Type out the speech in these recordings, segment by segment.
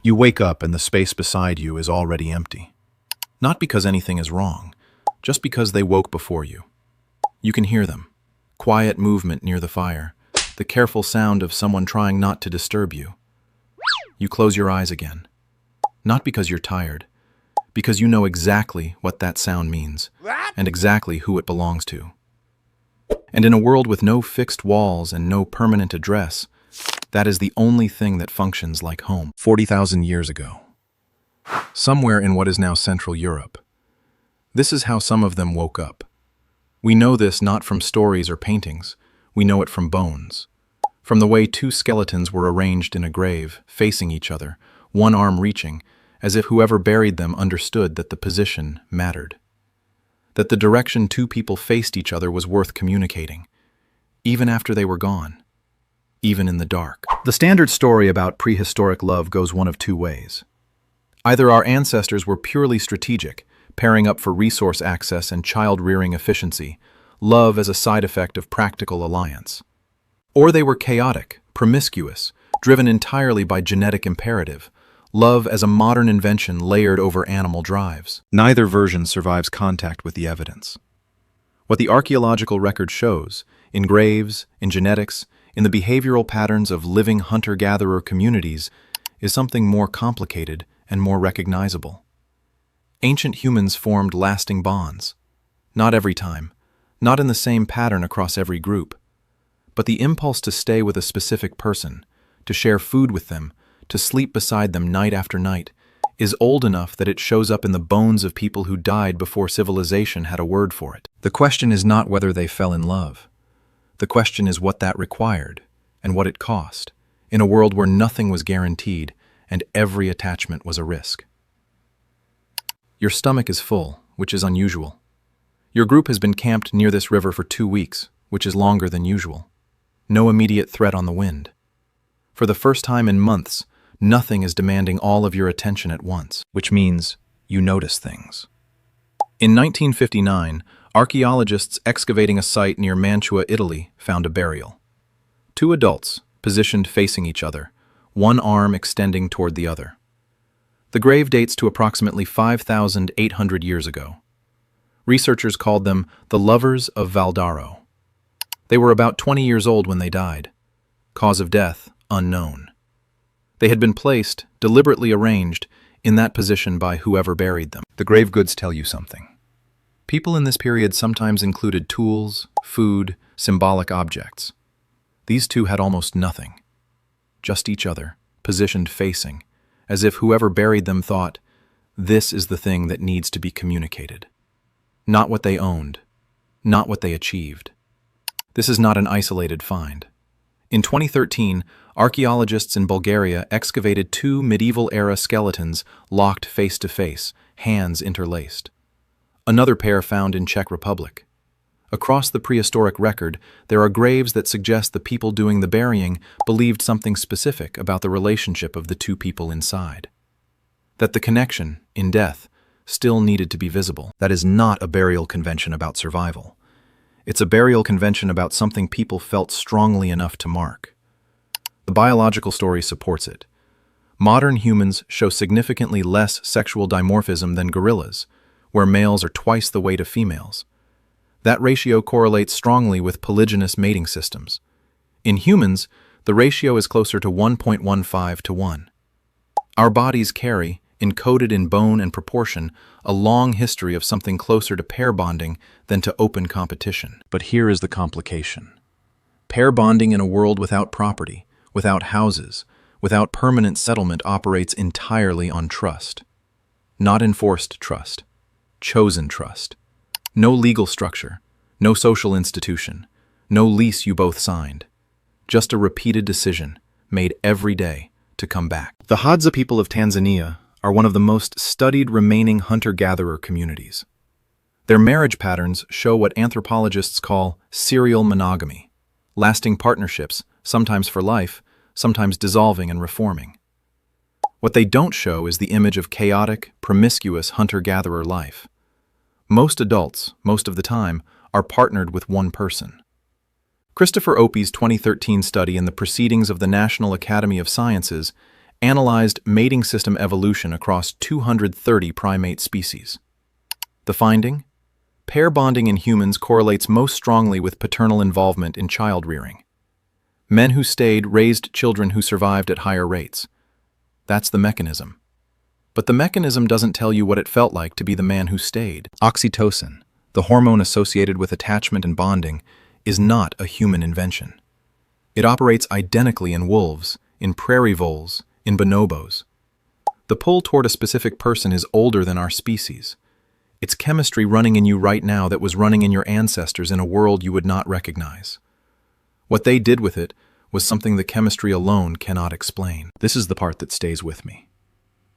You wake up and the space beside you is already empty. Not because anything is wrong, just because they woke before you. You can hear them. Quiet movement near the fire, the careful sound of someone trying not to disturb you. You close your eyes again. Not because you're tired, because you know exactly what that sound means and exactly who it belongs to. And in a world with no fixed walls and no permanent address, that is the only thing that functions like home. 40,000 years ago, somewhere in what is now Central Europe, this is how some of them woke up. We know this not from stories or paintings, we know it from bones. From the way two skeletons were arranged in a grave, facing each other, one arm reaching, as if whoever buried them understood that the position mattered. That the direction two people faced each other was worth communicating, even after they were gone, even in the dark. The standard story about prehistoric love goes one of two ways. Either our ancestors were purely strategic, pairing up for resource access and child-rearing efficiency, love as a side effect of practical alliance. Or they were chaotic, promiscuous, driven entirely by genetic imperative, love as a modern invention layered over animal drives. Neither version survives contact with the evidence. What the archaeological record shows, in graves, in genetics, in the behavioral patterns of living hunter-gatherer communities, is something more complicated and more recognizable. Ancient humans formed lasting bonds. Not every time, not in the same pattern across every group, but the impulse to stay with a specific person, to share food with them, to sleep beside them night after night, is old enough that it shows up in the bones of people who died before civilization had a word for it. The question is not whether they fell in love. The question is what that required, and what it cost, in a world where nothing was guaranteed and every attachment was a risk. Your stomach is full, which is unusual. Your group has been camped near this river for 2 weeks, which is longer than usual. No immediate threat on the wind. For the first time in months, nothing is demanding all of your attention at once, which means you notice things. In 1959, archaeologists excavating a site near Mantua, Italy, found a burial. 2 adults, positioned facing each other, one arm extending toward the other. The grave dates to approximately 5,800 years ago. Researchers called them the Lovers of Valdaro. They were about 20 years old when they died. Cause of death, unknown. They had been placed, deliberately arranged, in that position by whoever buried them. The grave goods tell you something. People in this period sometimes included tools, food, symbolic objects. These two had almost nothing. Just each other, positioned facing, as if whoever buried them thought, this is the thing that needs to be communicated. Not what they owned, not what they achieved. This is not an isolated find. In 2013, archaeologists in Bulgaria excavated 2 medieval-era skeletons locked face-to-face, hands interlaced. Another pair found in Czech Republic. Across the prehistoric record, there are graves that suggest the people doing the burying believed something specific about the relationship of the 2 people inside. That the connection, in death, still needed to be visible. That is not a burial convention about survival. It's a burial convention about something people felt strongly enough to mark. The biological story supports it. Modern humans show significantly less sexual dimorphism than gorillas, where males are twice the weight of females. That ratio correlates strongly with polygynous mating systems. In humans, the ratio is closer to 1.15 to 1. Our bodies carry, encoded in bone and proportion, a long history of something closer to pair bonding than to open competition. But here is the complication. Pair bonding in a world without property, without houses, without permanent settlement operates entirely on trust. Not enforced trust, chosen trust. No legal structure, no social institution, no lease you both signed. Just a repeated decision, made every day, to come back. The Hadza people of Tanzania are one of the most studied remaining hunter-gatherer communities. Their marriage patterns show what anthropologists call serial monogamy, lasting partnerships, sometimes for life, sometimes dissolving and reforming. What they don't show is the image of chaotic, promiscuous hunter-gatherer life. Most adults, most of the time, are partnered with one person. Christopher Opie's 2013 study in the Proceedings of the National Academy of Sciences analyzed mating system evolution across 230 primate species. The finding? Pair bonding in humans correlates most strongly with paternal involvement in child rearing. Men who stayed raised children who survived at higher rates. That's the mechanism. But the mechanism doesn't tell you what it felt like to be the man who stayed. Oxytocin, the hormone associated with attachment and bonding, is not a human invention. It operates identically in wolves, in prairie voles, in bonobos. The pull toward a specific person is older than our species. It's chemistry running in you right now that was running in your ancestors in a world you would not recognize. What they did with it was something the chemistry alone cannot explain. This is the part that stays with me.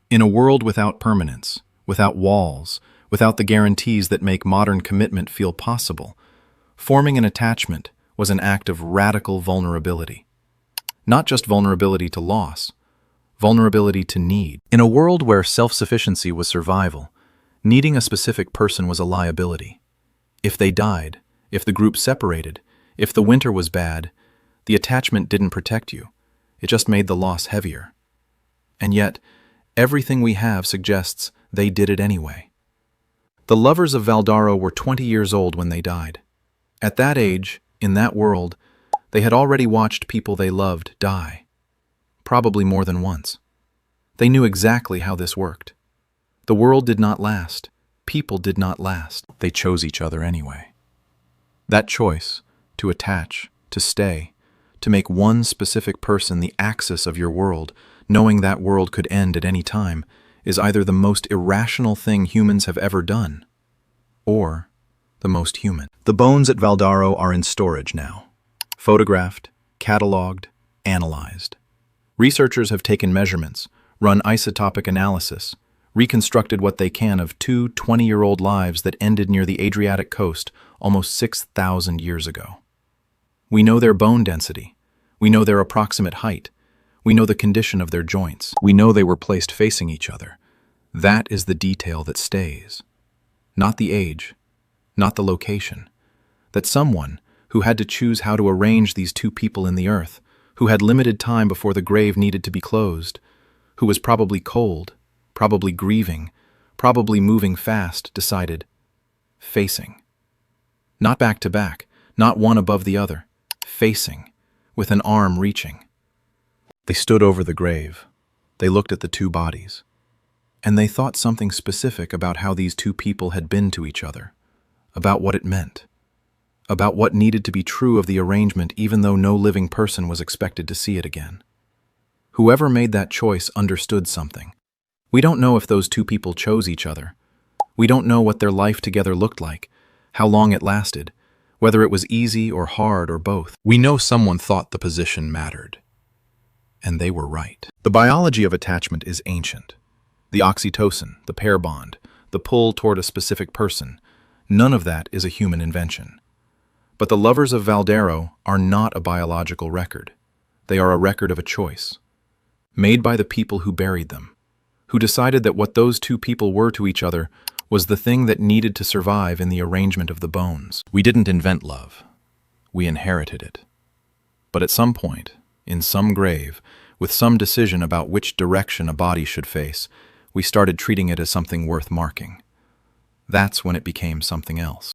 In a world without permanence, without walls, without the guarantees that make modern commitment feel possible, forming an attachment was an act of radical vulnerability. Not just vulnerability to loss, vulnerability to need. In a world where self-sufficiency was survival, needing a specific person was a liability. If they died, if the group separated, if the winter was bad, the attachment didn't protect you. It just made the loss heavier. And yet, everything we have suggests they did it anyway. The Lovers of Valdaro were 20 years old when they died. At that age, in that world, they had already watched people they loved die. Probably more than once. They knew exactly how this worked. The world did not last. People did not last. They chose each other anyway. That choice, to attach, to stay, to make one specific person the axis of your world, knowing that world could end at any time, is either the most irrational thing humans have ever done, or the most human. The bones at Valdaro are in storage now. Photographed, catalogued, analyzed. Researchers have taken measurements, run isotopic analysis, reconstructed what they can of two 20-year-old lives that ended near the Adriatic coast almost 6,000 years ago. We know their bone density. We know their approximate height. We know the condition of their joints. We know they were placed facing each other. That is the detail that stays. Not the age, not the location. That someone who had to choose how to arrange these two people in the earth, who had limited time before the grave needed to be closed, who was probably cold, probably grieving, probably moving fast, decided, facing. Not back to back, not one above the other, facing, with an arm reaching. They stood over the grave. They looked at the two bodies. And they thought something specific about how these two people had been to each other, about what it meant, about what needed to be true of the arrangement even though no living person was expected to see it again. Whoever made that choice understood something. We don't know if those two people chose each other. We don't know what their life together looked like, how long it lasted, whether it was easy or hard or both. We know someone thought the position mattered. And they were right. The biology of attachment is ancient. The oxytocin, the pair bond, the pull toward a specific person, none of that is a human invention. But the Lovers of Valdaro are not a biological record. They are a record of a choice, made by the people who buried them, who decided that what those two people were to each other was the thing that needed to survive in the arrangement of the bones. We didn't invent love. We inherited it. But at some point, in some grave, with some decision about which direction a body should face, we started treating it as something worth marking. That's when it became something else.